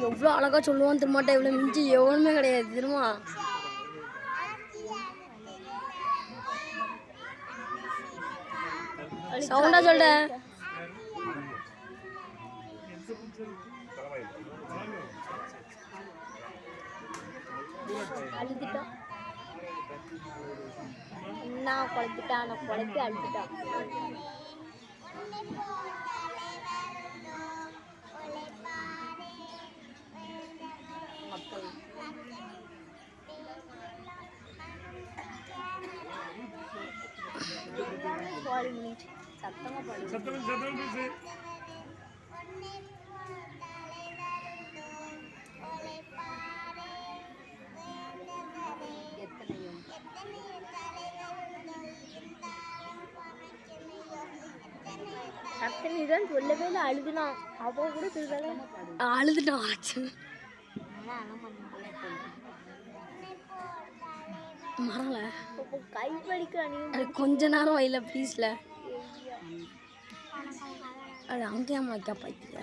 எவ்வளோ அழகா சொல்லுவான் திருமாட்டா, இவ்வளோ மிஞ்சி எவனுமே கிடையாது திரும்ப. சவுண்டா சொல்ற. அழுதுட்டான் என்ன குழப்பிட்டான், நான் குழப்பி அழுதுட்டான். சத்தமா பாடு. அத்தனைதான் சொல்லவே இல்லை, அழுதுனான். அவ கூட சொல்லுதால அழுதுட்டான். மறல கை படிக்க கொஞ்ச நேரம் வயல ப்ளீஸ்ல. அது அங்கேயாமா பைத்தியா.